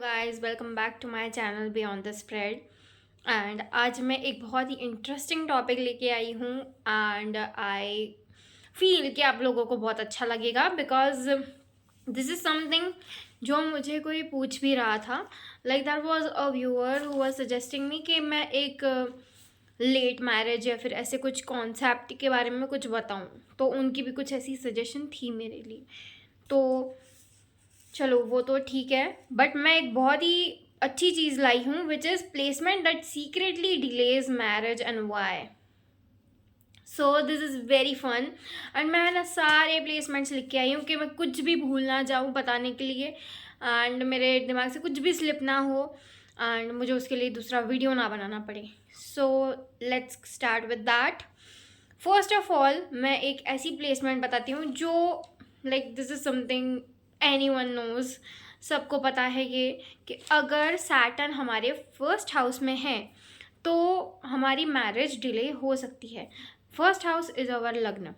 Guys welcome back to my channel Beyond the Spread. And आज मैं एक बहुत ही इंटरेस्टिंग टॉपिक लेके आई हूँ एंड आई फील कि आप लोगों को बहुत अच्छा लगेगा बिकॉज दिस इज़ समथिंग जो मुझे कोई पूछ भी रहा था। Like that was a viewer who was suggesting me कि मैं एक लेट मैरिज या फिर ऐसे कुछ कॉन्सेप्ट के बारे में कुछ बताऊँ, तो उनकी भी कुछ ऐसी सजेशन थी मेरे लिए। तो चलो वो तो ठीक है, बट मैं एक बहुत ही अच्छी चीज़ लाई हूँ which is placement that secretly delays marriage and why. So this is very fun and मैं ना सारे प्लेसमेंट्स लिख के आई हूँ कि मैं कुछ भी भूल ना जाऊँ बताने के लिए एंड मेरे दिमाग से कुछ भी स्लिप ना हो एंड मुझे उसके लिए दूसरा वीडियो ना बनाना पड़े। So let's start with that. First of all मैं एक ऐसी प्लेसमेंट बताती हूँ जो like this is something anyone knows, सबको पता है ये, कि अगर सैटर्न हमारे फर्स्ट हाउस में है तो हमारी मैरिज डिले हो सकती है। फर्स्ट हाउस इज अवर लग्न।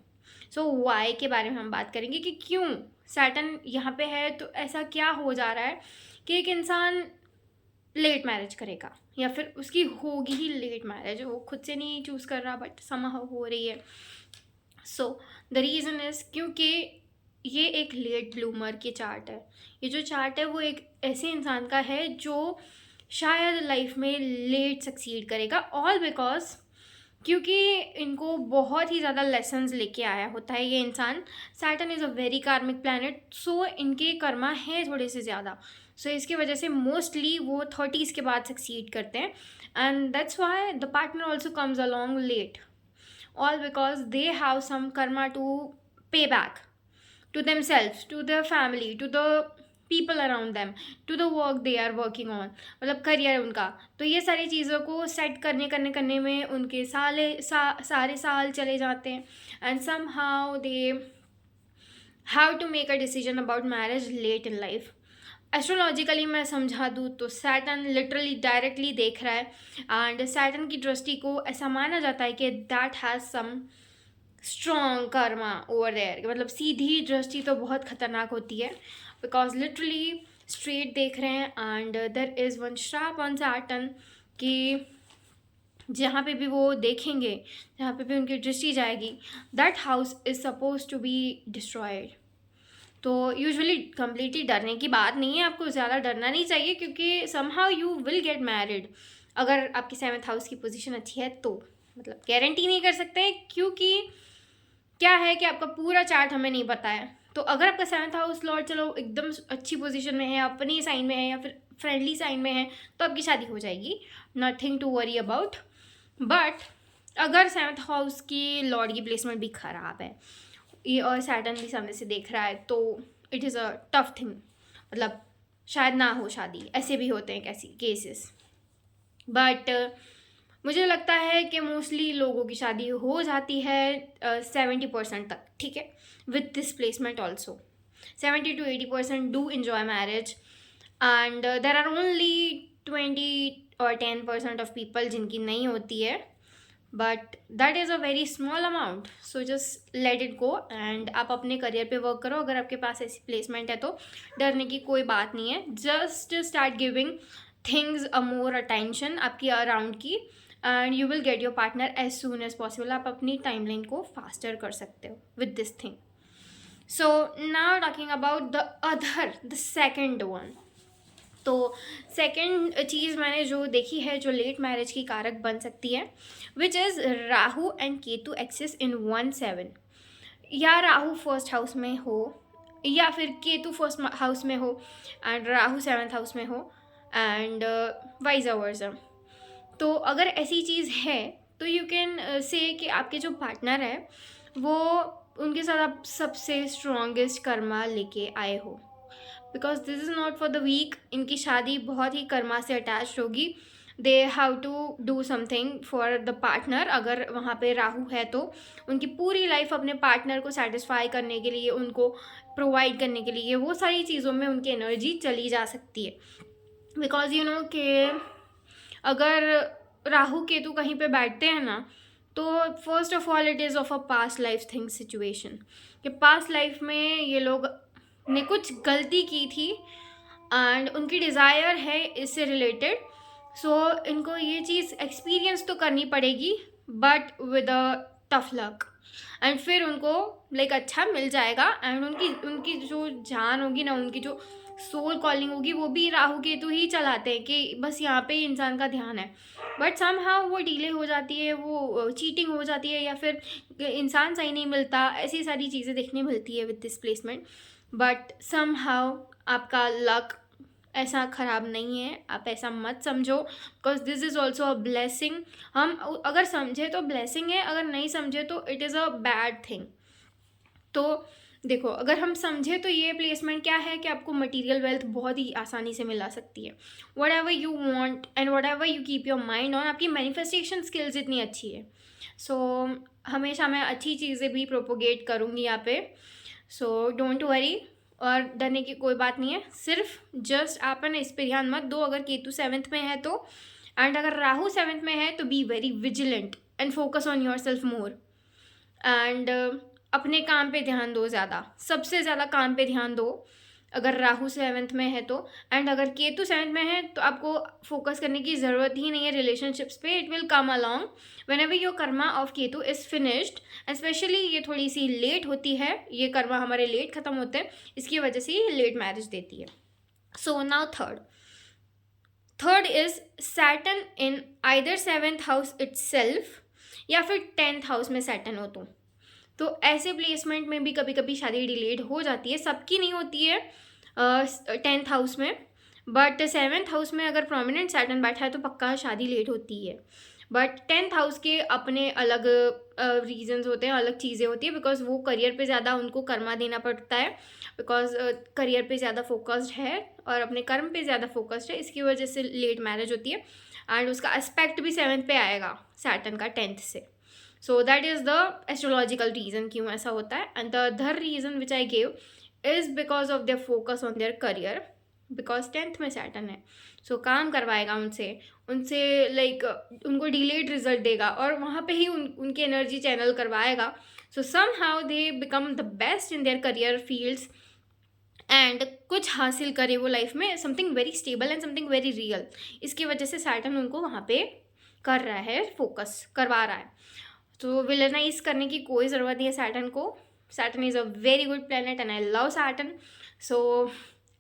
सो वाई के बारे में हम बात करेंगे कि क्यों सैटर्न यहाँ पे है, तो ऐसा क्या हो जा रहा है कि एक इंसान लेट मैरिज करेगा या फिर उसकी होगी ही लेट मैरिज, वो खुद से नहीं चूज़ कर रहा बट समहाउ हो रही है। सो द रीज़न इज़ क्योंकि ये एक लेट ब्लूमर की चार्ट है। ये जो चार्ट है वो एक ऐसे इंसान का है जो शायद लाइफ में लेट सक्सीड करेगा, ऑल बिकॉज क्योंकि इनको बहुत ही ज़्यादा लेसन्स लेके आया होता है ये इंसान। सैटर्न इज़ अ वेरी कार्मिक प्लानट, सो इनके कर्मा है थोड़े से ज़्यादा। सो इसकी वजह से मोस्टली वो 30s के बाद सक्सीड करते हैं and that's why the partner also comes along late, all because they have some karma to pay back to themselves, to their family, to the people around them, to the work they are working on, मतलब career उनका। तो ये सारी चीज़ों को set करने में उनके सारे साल चले जाते हैं and somehow they have to make a decision about marriage late in life. Astrologically मैं समझा दूँ तो सैटर्न लिटरली डायरेक्टली देख रहा है एंड सैटर्न की दृष्टि को ऐसा माना जाता है कि that has some strong karma over there. मतलब सीधी दृष्टि तो बहुत खतरनाक होती है बिकॉज लिटरली स्ट्रेट देख रहे हैं एंड देर इज़ वन श्राप ऑन सैटर्न कि जहाँ पे भी वो देखेंगे, जहाँ पे भी उनकी दृष्टि जाएगी, that house is suppose to be destroyed. तो यूजुअली कम्प्लीटली डरने की बात नहीं है, आपको ज़्यादा डरना नहीं चाहिए क्योंकि somehow you will get married अगर आपकी 7th हाउस की पोजीशन अच्छी है तो। मतलब गारंटी नहीं कर सकते क्योंकि क्या है कि आपका पूरा चार्ट हमें नहीं पता है। तो अगर आपका 7th हाउस लॉर्ड चलो एकदम अच्छी पोजीशन में है, अपनी साइन में है या फिर फ्रेंडली साइन में है, तो आपकी शादी हो जाएगी, nothing to worry about. But अगर 7th हाउस की लॉर्ड की प्लेसमेंट भी ख़राब है, ये और सैटर्न भी सामने से देख रहा है, तो it is a tough thing. मतलब शायद ना हो शादी, ऐसे भी होते हैं कैसी केसेस। बट मुझे लगता है कि मोस्टली लोगों की शादी हो जाती है 70% तक, ठीक है, with this placement also 70 to 80% do enjoy marriage and there are only 20 or 10% of people जिनकी नहीं होती है, but that is a very small amount. So just let it go and आप अपने करियर पे वर्क करो। अगर आपके पास ऐसी प्लेसमेंट है तो डरने की कोई बात नहीं है, just start giving things a more attention आपकी अराउंड की and you will get your partner as soon as possible. आप अपनी टाइमलाइन को फास्टर कर सकते हो with this thing. So now talking about the second one. तो सेकेंड चीज़ मैंने जो देखी है जो लेट मैरिज की कारक बन सकती है, which is Rahu and Ketu axis इन 1/7। या राहु फर्स्ट हाउस में हो या फिर केतु फर्स्ट हाउस में हो एंड राहु 7th हाउस में हो एंड वाइज वर्सा। तो अगर ऐसी चीज़ है तो यू कैन से कि आपके जो पार्टनर है वो उनके साथ आप सबसे स्ट्रॉन्गेस्ट कर्मा लेके आए हो, because this is not for the week. इनकी शादी बहुत ही कर्मा से अटैच होगी। They have to do something for the partner. अगर वहाँ पे राहु है तो उनकी पूरी लाइफ अपने पार्टनर को सेटिस्फाई करने के लिए, उनको प्रोवाइड करने के लिए, वो सारी चीज़ों में उनकी एनर्जी चली जा सकती है। बिकॉज यू नो कि अगर राहु केतु कहीं पे बैठते हैं ना, तो first of all it is of a past life thing situation, कि पास्ट लाइफ में ये लोग ने कुछ गलती की थी एंड उनकी डिज़ायर है इससे रिलेटेड। सो इनको ये चीज़ एक्सपीरियंस तो करनी पड़ेगी, but with a tough luck, and फिर उनको लाइक अच्छा मिल जाएगा। एंड उनकी उनकी जो जान होगी ना, उनकी जो सोल कॉलिंग होगी, वो भी राहु केतु ही चलाते हैं कि बस यहाँ पे ही इंसान का ध्यान है। बट समहाउ वो डिले हो जाती है, वो चीटिंग हो जाती है, या फिर इंसान सही नहीं मिलता, ऐसी सारी चीज़ें देखने मिलती है with this placement. But somehow आपका लक ऐसा ख़राब नहीं है, आप ऐसा मत समझो, because this is also a blessing. हम अगर समझे तो ब्लेसिंग है, अगर नहीं समझे तो it is a bad thing. तो देखो, अगर हम समझे तो ये प्लेसमेंट क्या है कि आपको मटेरियल वेल्थ बहुत ही आसानी से मिला सकती है। What ever you want and what ever you keep your mind on, आपकी मैनिफेस्टेशन स्किल्स इतनी अच्छी है। सो हमेशा मैं अच्छी चीज़ें भी प्रोपोगेट करूँगी यहाँ पे। सो डोंट वरी, और डरने की कोई बात नहीं है। सिर्फ जस्ट आप है ना इस पर ध्यान मत दो अगर केतु 7th में है तो, एंड अगर राहु 7th में है तो be very vigilant and focus on your self more. And अपने काम पे ध्यान दो, ज़्यादा, सबसे ज़्यादा काम पे ध्यान दो अगर राहु 7th में है तो। एंड अगर केतु 7th में है तो आपको फोकस करने की ज़रूरत ही नहीं है रिलेशनशिप्स पे। It will come along when ever your Karma of Ketu is finished. Specially ये थोड़ी सी लेट होती है, ये कर्मा हमारे लेट ख़त्म होते हैं, इसकी वजह से ये लेट मैरिज देती है। So now third is Saturn in either 7th house itself या फिर 10th हाउस में सैटर्न हो तो ऐसे प्लेसमेंट में भी कभी कभी शादी डिलेड हो जाती है। सबकी नहीं होती है 10th हाउस में, बट 7th हाउस में अगर प्रोमिनेंट सैटर्न बैठा है तो पक्का शादी लेट होती है। बट 10th हाउस के अपने अलग रीजंस होते हैं, अलग चीज़ें होती है, बिकॉज वो करियर पे ज़्यादा उनको कर्मा देना पड़ता है, बिकॉज करियर पे ज़्यादा फोकस्ड है और अपने कर्म पे ज़्यादा फोकस्ड है, इसकी वजह से लेट मैरिज होती है। एंड उसका एस्पेक्ट भी 7th पे आएगा सैटर्न का 10th से। So that is the astrological reason क्यों ऐसा होता है। And the other reason which I gave is because of their focus on their career, because 10th में सैटर्न है। सो काम करवाएगा उनसे लाइक उनको डिलेड रिजल्ट देगा और वहाँ पे ही उनकी एनर्जी चैनल करवाएगा। So somehow they become the best in their career fields and कुछ हासिल करे वो लाइफ में, something very stable and something very real. इसकी वजह से सैटर्न उनको वहाँ पे कर रहा है, फोकस करवा रहा है। तो विलनाइज करने की कोई ज़रूरत नहीं है सैटर्न को। Saturn is a very good planet and I love Saturn. So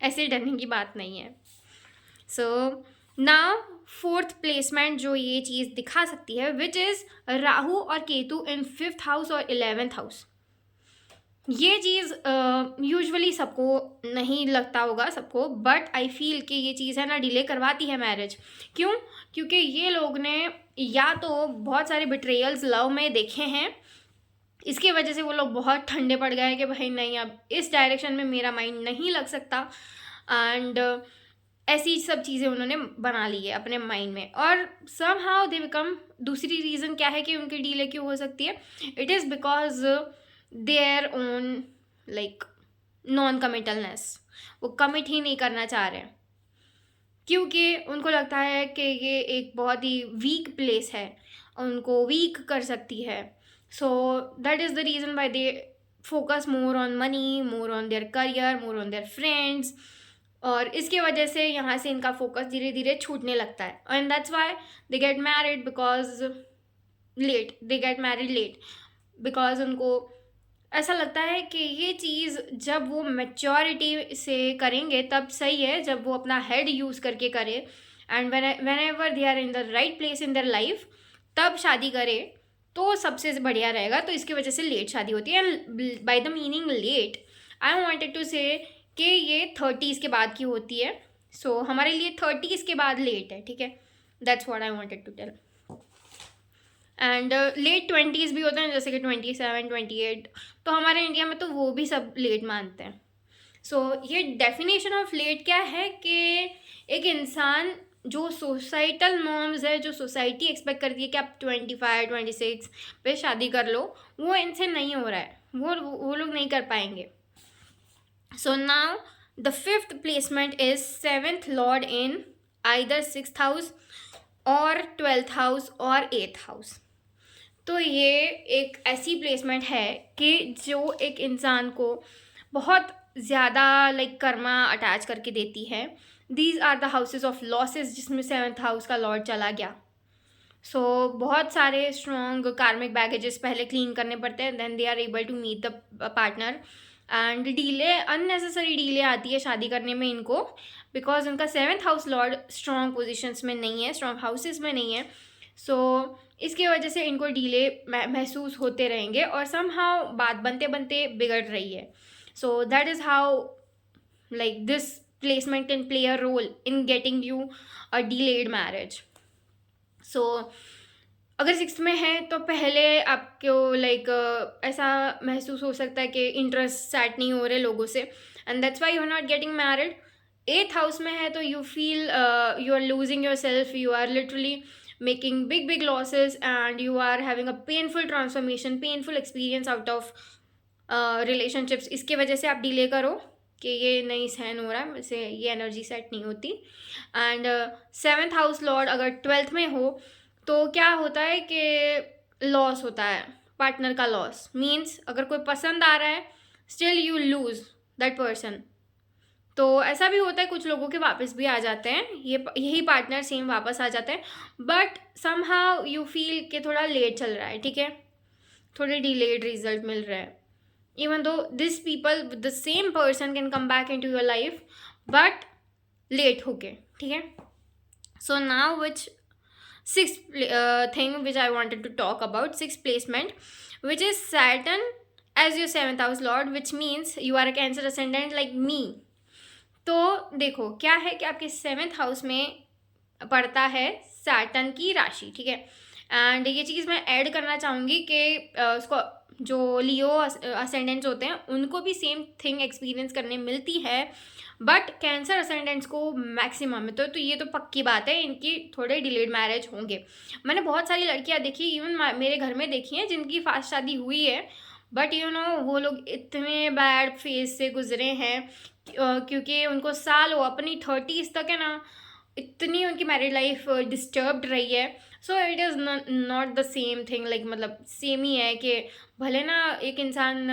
ऐसे डरने की बात नहीं है। सो नाउ 4th प्लेसमेंट जो ये चीज़ दिखा सकती है, विच इज़ राहु और केतु इन 5th हाउस और 11th हाउस। ये चीज़ यूजुअली सबको नहीं लगता होगा सबको, बट आई फील कि ये चीज़ है ना डिले करवाती है मैरिज। क्यों? क्योंकि ये लोग ने या तो बहुत सारे बिट्रेयल्स लव में देखे हैं, इसकी वजह से वो लोग बहुत ठंडे पड़ गए हैं कि भाई नहीं, अब इस डायरेक्शन में मेरा माइंड नहीं लग सकता। एंड ऐसी सब चीज़ें उन्होंने बना ली है अपने माइंड में, और सम हाउ दे बिकम। दूसरी रीज़न क्या है कि उनकी डिले क्यों हो सकती है? It is because their own like non committalness. वो कमिट ही नहीं करना चाह रहे हैं क्योंकि उनको लगता है कि ये एक बहुत ही वीक प्लेस है, उनको वीक कर सकती है। So that is the reason why they focus more on money, more on their career, more on their friends, और इसके वजह से यहाँ से इनका फोकस धीरे धीरे छूटने लगता है। And that's why they get married because late, they get married late because उनको ऐसा लगता है कि ये चीज़ जब वो मैच्योरिटी से करेंगे तब सही है, जब वो अपना हेड यूज़ करके करें, and whenever they are in the right place in their life तब शादी करे तो सबसे बढ़िया रहेगा। तो इसकी वजह से लेट शादी होती है। And by the meaning late I wanted to say कि ये 30s के बाद की होती है। सो हमारे लिए 30s के बाद लेट है, ठीक है, that's what I wanted to tell. And late 20s भी होते हैं, जैसे कि 27, 28, तो हमारे इंडिया में तो वो भी सब लेट मानते हैं। सो ये डेफिनेशन ऑफ लेट क्या है कि एक इंसान जो सोसाइटल नॉर्म्स है, जो सोसाइटी एक्सपेक्ट करती है कि आप 25, 26 पे शादी कर लो, वो इनसे नहीं हो रहा है, वो लोग नहीं कर पाएंगे। So now the 5th placement is 7th Lord in either 6th house और 12th हाउस और 8th हाउस। तो ये एक ऐसी प्लेसमेंट है कि जो एक इंसान को बहुत ज़्यादा लाइक कर्मा अटैच करके देती है. These are the houses of losses जिसमें 7th हाउस का लॉर्ड चला गया. सो बहुत सारे स्ट्रॉन्ग कार्मिक बैगेजेस पहले क्लीन करने पड़ते हैं, then they are able to meet the partner. And delay, unnecessary delay आती है शादी करने में इनको, बिकॉज उनका 7th house Lord strong positions में नहीं है, स्ट्रॉन्ग हाउसेस में नहीं है. सो इसकी वजह से इनको डीले महसूस होते रहेंगे और समहाउ बात बनते बनते बिगड़ रही है. So that is how like this placement can play a role in getting you a delayed marriage. So अगर 6th में है तो पहले आपको लाइक ऐसा महसूस हो सकता है कि इंटरेस्ट सेट नहीं हो रहे लोगों से, and that's why you are not getting married. 8th house में है तो you feel you are losing yourself, you are literally making big losses and you are having a painful transformation, painful experience out of relationships. इसके वजह से आप delay करो कि ये नहीं सहन हो रहा है, वैसे ये एनर्जी सेट नहीं होती. एंड 7th हाउस लॉर्ड अगर 12th में हो तो क्या होता है कि लॉस होता है, पार्टनर का लॉस. मीन्स अगर कोई पसंद आ रहा है still you lose that person. तो ऐसा भी होता है कुछ लोगों के वापस भी आ जाते हैं, यही पार्टनर सेम वापस आ जाते हैं, बट समहाउ यू फील कि थोड़ा लेट चल रहा है. ठीक है, थोड़े डिलेड रिजल्ट मिल रहा है. even though this people with the same person can come back into your life, but late होके. ठीक है. So now which sixth thing which I wanted to talk about, sixth placement, which is Saturn as your 7th house lord, which means you are a Cancer ascendant like me. तो देखो क्या है कि आपके 7th house में पड़ता है Saturn की राशि. ठीक है. एंड ये चीज़ मैं ऐड करना चाहूँगी कि उसको जो लियो असेंडेंट्स होते हैं उनको भी सेम थिंग एक्सपीरियंस करने मिलती है, बट कैंसर असेंडेंट्स को मैक्सिमम में तो ये तो पक्की बात है इनकी थोड़े डिलेड मैरिज होंगे. मैंने बहुत सारी लड़कियां देखी, इवन मेरे घर में देखी हैं जिनकी फास्ट शादी हुई है, बट यू नो वो लोग इतने बैड फेज से गुजरे हैं क्योंकि उनको साल वो अपनी 30s तक है ना, इतनी उनकी मैरिड लाइफ डिस्टर्ब्ड रही है. So it is not the same thing, like मतलब सेम ही है कि भले ना एक इंसान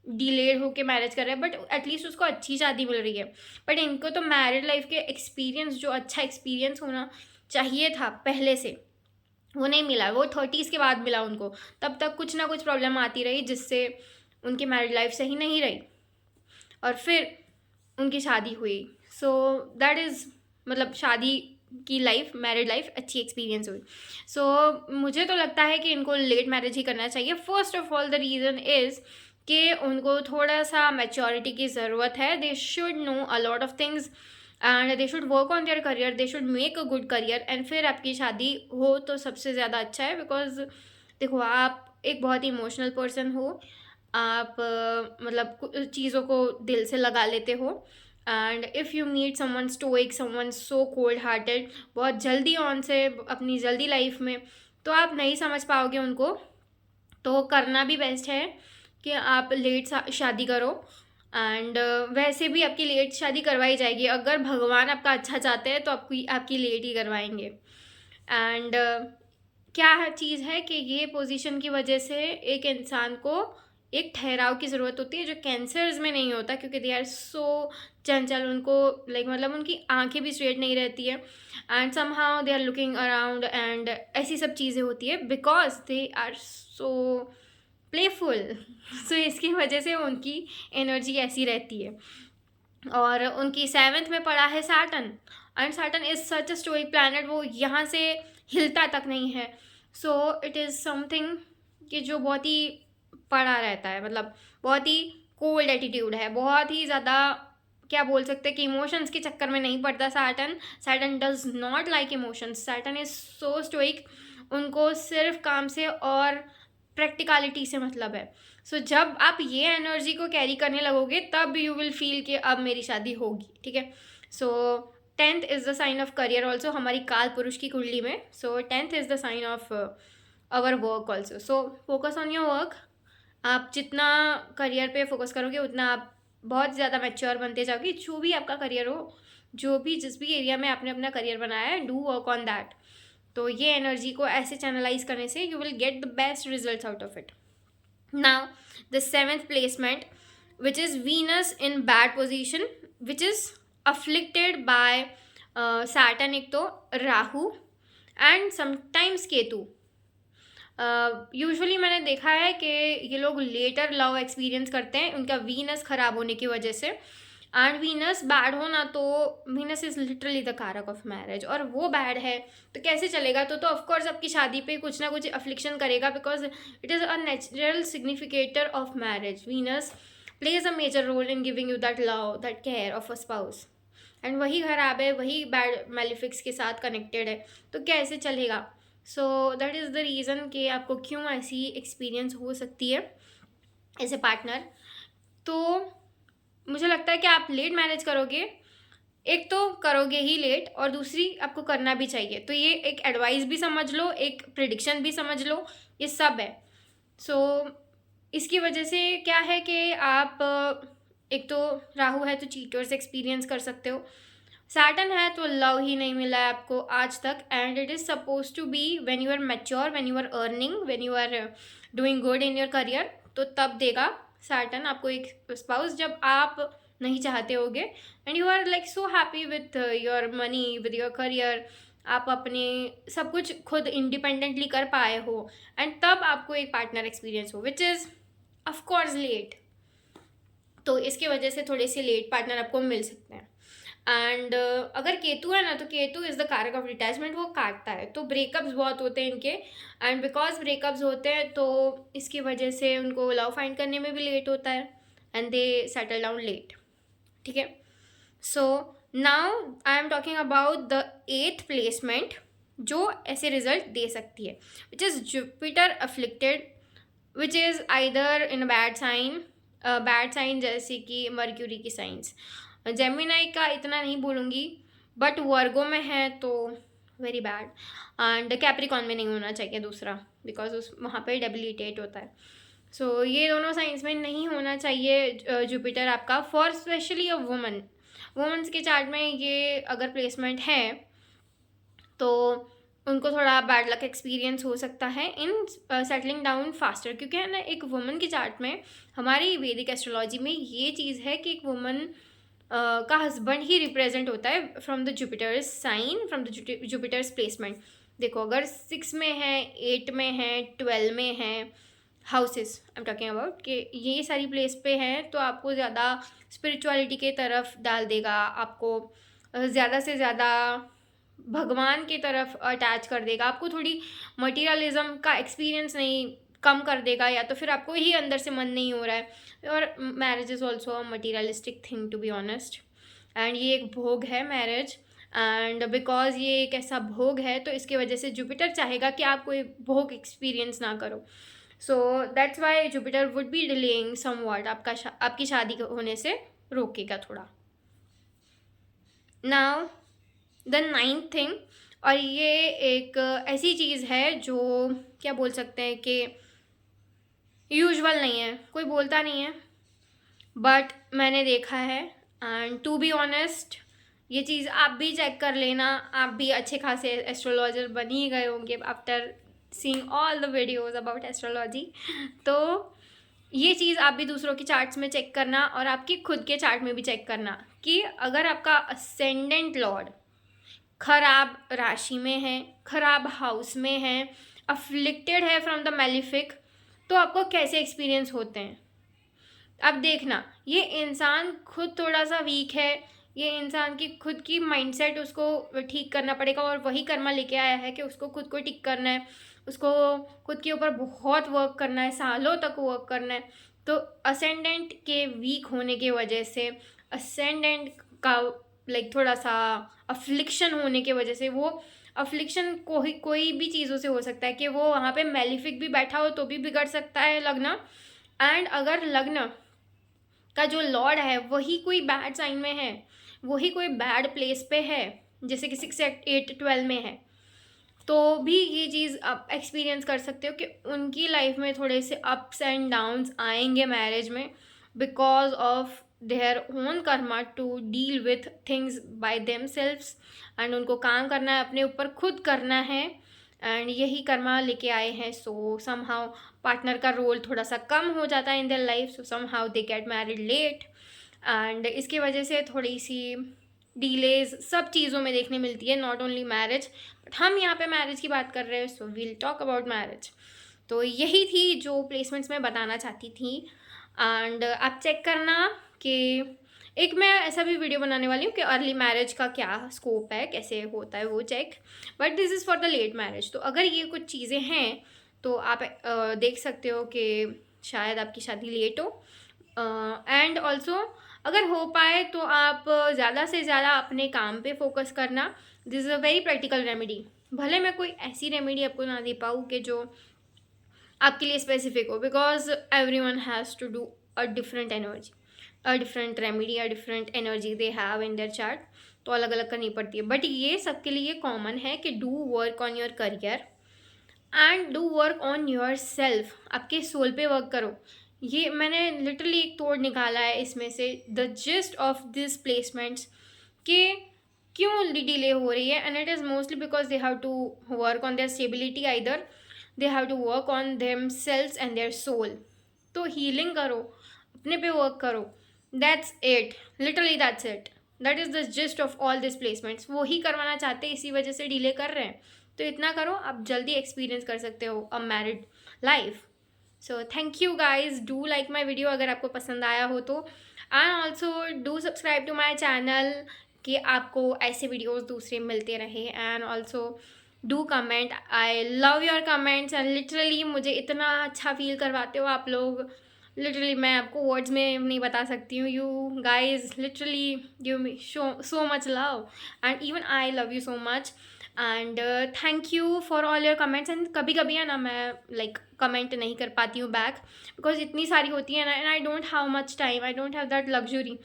डिलेड होके मैरिज कर रहा है बट एटलीस्ट उसको अच्छी शादी मिल रही है. बट इनको तो मैरिड लाइफ के एक्सपीरियंस, जो अच्छा एक्सपीरियंस होना चाहिए था पहले से, वो नहीं मिला. वो 30s के बाद मिला उनको. तब तक कुछ ना कुछ प्रॉब्लम आती रही जिससे उनकी मैरिड लाइफ सही नहीं रही और फिर उनकी शादी हुई. सो दैट इज़ मतलब शादी की लाइफ, मैरिड लाइफ अच्छी एक्सपीरियंस हुई. सो मुझे तो लगता है कि इनको लेट मैरिज ही करना चाहिए. First of all the reason is कि उनको थोड़ा सा मैच्योरिटी की ज़रूरत है. They should know a lot of things and they should work on their career, they should make a good career, and फिर आपकी शादी हो तो सबसे ज़्यादा अच्छा है. बिकॉज देखो आप एक बहुत ही इमोशनल पर्सन हो, आप मतलब चीज़ों को दिल से लगा लेते हो. And if you meet someone stoic, someone so cold hearted, बहुत जल्दी ऑन से अपनी जल्दी लाइफ में, तो आप नहीं समझ पाओगे उनको. तो करना भी बेस्ट है कि आप लेट शादी करो. एंड वैसे भी आपकी लेट शादी करवाई जाएगी. अगर भगवान आपका अच्छा चाहते हैं तो आपकी लेट ही करवाएंगे. एंड क्या चीज़ है कि ये पोजीशन की वजह से एक इंसान को एक ठहराव की ज़रूरत होती है, जो कैंसर्स में नहीं होता क्योंकि दे आर सो चंचल. उनको लाइक मतलब उनकी आंखें भी स्ट्रेट नहीं रहती है and somehow they are looking around and ऐसी सब चीज़ें होती है because they are so playful. So इसकी वजह से उनकी एनर्जी ऐसी रहती है. और उनकी 7th में पड़ा है Saturn, and Saturn is such a stoic planet, वो यहाँ से हिलता तक नहीं है. सो इट इज़ समथिंग कि जो बहुत ही पड़ा रहता है, मतलब बहुत ही कोल्ड एटीट्यूड है, बहुत ही ज़्यादा क्या बोल सकते हैं कि इमोशंस के चक्कर में नहीं पड़ता Saturn. Saturn does not like emotions. Saturn is so stoic, उनको सिर्फ काम से और प्रैक्टिकलिटी से मतलब है. सो जब आप ये एनर्जी को कैरी करने लगोगे तब यू विल फील कि अब मेरी शादी होगी. ठीक है. So 10th is the sign of career also हमारी काल पुरुष की कुंडली में. So 10th is the sign of our work also. So focus on your work. आप जितना करियर पे फोकस करोगे उतना आप बहुत ज़्यादा मैच्योर बनते जाओगे. जो भी आपका करियर हो, जो भी जिस भी एरिया में आपने अपना करियर बनाया है, डू वर्क ऑन दैट. तो ये एनर्जी को ऐसे चैनलाइज करने से you will get the best results out of it. Now the 7th placement which is Venus in bad position, which is afflicted by Saturn, एक तो Rahu and sometimes Ketu. Usually मैंने देखा है कि ये लोग लेटर लव एक्सपीरियंस करते हैं उनका वीनस खराब होने की वजह से. एंड वीनस बैड हो ना, तो वीनस इज लिटरली द कारक ऑफ मैरिज, और वो बैड है तो कैसे चलेगा. तो ऑफकोर्स आपकी शादी पे कुछ ना कुछ अफ्लिक्शन करेगा, because it is a natural significator of marriage. Venus plays a major role in giving you that love, that care of a spouse, and वही खराब है, वही बैड मेलिफिक्स के साथ कनेक्टेड है, तो कैसे चलेगा. So that is the reason कि आपको क्यों ऐसी एक्सपीरियंस हो सकती है एज ए पार्टनर. तो मुझे लगता है कि आप लेट मैरिज करोगे, एक तो करोगे ही लेट, और दूसरी आपको करना भी चाहिए. तो ये एक एडवाइस भी समझ लो, एक प्रिडिक्शन भी समझ लो, ये सब है. सो इसकी वजह से क्या है कि आप एक तो राहु है तो चीटर्स एक्सपीरियंस कर सकते हो. सैटर्न है तो लव ही नहीं मिला है आपको आज तक, and it is suppose to be when you are mature, when you are earning, when you are doing good in your career, तो तब देगा सैटर्न आपको एक स्पाउस जब आप नहीं चाहते होगे, and you are like so happy with your money, with your career, आप अपने सब कुछ खुद इंडिपेंडेंटली कर पाए हो, एंड तब आपको एक पार्टनर एक्सपीरियंस हो, विच इज़ ऑफकोर्स लेट. तो इसकी वजह से थोड़े से लेट पार्टनर आपको मिल सकते हैं. एंड अगर केतु है ना, तो केतु इज़ द कारक ऑफ डिटैचमेंट, वो काटता है, तो ब्रेकअप्स बहुत होते हैं इनके. एंड बिकॉज ब्रेकअप्स होते हैं तो इसकी वजह से उनको लव फाइंड करने में भी लेट होता है, and they settle down late. ठीक है. So now I am talking about the 8th placement जो ऐसे रिजल्ट दे सकती है, which is Jupiter afflicted, which is either in bad sign जैसे कि मर्क्यूरी की साइंस. जेमिनाई का इतना नहीं बोलूँगी, बट वर्गो में है तो वेरी बैड, एंड कैप्रिकॉन में नहीं होना चाहिए दूसरा, बिकॉज उस वहाँ पे डेबिलिटेट होता है. सो ये दोनों साइंस में नहीं होना चाहिए जुपिटर आपका, फॉर स्पेशली अ वुमेन्स के चार्ट में ये अगर प्लेसमेंट है तो उनको थोड़ा बैड लक एक्सपीरियंस हो सकता है इन सेटलिंग डाउन फास्टर, क्योंकि है ना एक वुमन के चार्ट में हमारी वैदिक एस्ट्रोलॉजी में ये चीज़ है कि एक वुमन का हस्बैंड ही रिप्रेजेंट होता है from the Jupiter's sign, from the Jupiter's placement. देखो अगर 6 में है, 8 में है, 12 में है, houses I am talking about, कि ये सारी प्लेस पे हैं, तो आपको ज़्यादा स्पिरिचुअलिटी के तरफ डाल देगा, आपको ज़्यादा से ज़्यादा भगवान की तरफ अटैच कर देगा, आपको थोड़ी मटीरियलिज्म का एक्सपीरियंस नहीं कम कर देगा, या तो फिर आपको ही अंदर से मन नहीं हो रहा है. और marriage is also a materialistic thing to be honest, and ये एक भोग है मैरिज, एंड बिकॉज ये एक ऐसा भोग है तो इसकी वजह से जुपिटर चाहेगा कि आप कोई भोग एक्सपीरियंस ना करो. So that's why Jupiter would be delaying somewhat, आपकी शादी होने से रोकेगा थोड़ा. नाउ द 9th थिंग, और ये एक ऐसी चीज़ है जो क्या बोल सकते हैं कि यूजुअल नहीं है, कोई बोलता नहीं है, बट मैंने देखा है, एंड टू बी ऑनेस्ट ये चीज़ आप भी चेक कर लेना, आप भी अच्छे खासे एस्ट्रोलॉजर बन ही गए होंगे after seeing all the videos about astrology. तो ये चीज़ आप भी दूसरों की चार्ट्स में चेक करना, और आपकी खुद के चार्ट में भी चेक करना कि अगर आपका असेंडेंट लॉर्ड खराब राशि में है, खराब हाउस में है, अफ्लिक्टेड है फ्रॉम द मेलिफिक, तो आपको कैसे एक्सपीरियंस होते हैं. अब देखना, ये इंसान खुद थोड़ा सा वीक है, ये इंसान की खुद की माइंडसेट उसको ठीक करना पड़ेगा, और वही कर्मा लेके आया है कि उसको खुद को ठीक करना है, उसको खुद के ऊपर बहुत वर्क करना है, सालों तक वर्क करना है. तो असेंडेंट के वीक होने की वजह से, असेंडेंट का लाइक थोड़ा सा अफ्लिक्शन होने की वजह से, वो अफ्लिक्शन कोई भी चीज़ों से हो सकता है कि वो वहाँ पे मेलिफिक भी बैठा हो तो भी बिगड़ सकता है लग्न, एंड अगर लग्न का जो लॉर्ड है वही कोई बैड साइन में है, वही कोई बैड प्लेस पे है, जैसे कि 6, 8, 12 में है, तो भी ये चीज़ आप एक्सपीरियंस कर सकते हो कि उनकी लाइफ में थोड़े से अप्स एंड डाउन्स आएंगे मैरिज में, because of their own karma to deal with things by themselves, and उनको काम करना है, अपने ऊपर खुद करना है, एंड यही कर्मा लेके आए हैं. सो समहाउ पार्टनर का रोल थोड़ा सा कम हो जाता है in their life. So somehow they get married late and इसकी वजह से थोड़ी सी डीलेज सब चीज़ों में देखने मिलती है, नॉट ओनली मैरिज. बट हम यहाँ पे मैरिज की बात कर रहे हैं, so we'll talk about marriage. तो यही थी जो प्लेसमेंट्स मैं बताना चाहती थी. एंड आप चेक करना कि एक मैं ऐसा भी वीडियो बनाने वाली हूँ कि अर्ली मैरिज का क्या स्कोप है, कैसे होता है वो check. But this is for the late marriage. तो अगर ये कुछ चीज़ें हैं तो आप देख सकते हो कि शायद आपकी शादी लेट हो. एंड ऑल्सो अगर हो पाए तो आप ज़्यादा से ज़्यादा अपने काम पे फोकस करना. This is a very practical remedy. भले मैं कोई ऐसी रेमेडी आपको ना दे पाऊँ कि जो आपके लिए स्पेसिफिक हो, because everyone has to do a different energy, a different remedy, a different energy they have in their chart. तो अलग अलग करनी पड़ती है. बट ये सबके लिए कॉमन है कि do work on your career and do work on your self. आपके सोल पे वर्क करो. ये मैंने लिटरली एक तोड़ निकाला है इसमें से, the gist of this placements कि क्यों डिले हो रही है. And it is mostly because they have to work on their stability, either they have to work on themselves and their soul. तो हीलिंग करो, अपने पे वर्क करो. That's it, literally that's it. That is the gist of all this placements. वो ही करवाना चाहते हैं, इसी वजह से डिले कर रहे हैं. तो इतना करो, आप जल्दी एक्सपीरियंस कर सकते हो a married life. So thank you guys, do like my video अगर आपको पसंद आया हो तो. And also do subscribe to my channel कि आपको ऐसे वीडियोज़ दूसरे मिलते रहे. And also do comment. I love your comments and literally मुझे इतना अच्छा फील करवाते हो आप लोग. लिटरली मैं आपको वर्ड्स में नहीं बता सकती हूँ. You guys literally give me so much love and even I love you so much. And thank you for all your comments. And कभी कभी है ना मैं लाइक कमेंट नहीं कर पाती हूँ बैक, बिकॉज इतनी सारी होती है ना. And I don't have much time, I don't have that luxury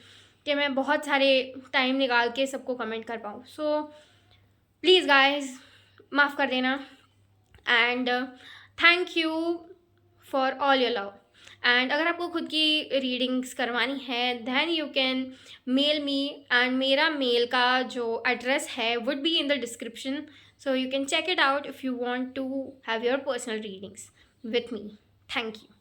कि मैं बहुत सारे टाइम निकाल के सबको कमेंट कर पाऊँ. सो प्लीज़ गाइज माफ़ कर देना. And thank you for all your love. And अगर आपको खुद की रीडिंग्स करवानी है then you can mail me. And मेरा मेल का जो एड्रेस है would be in the description. So you can check it out if you want to have your personal readings with me. Thank you.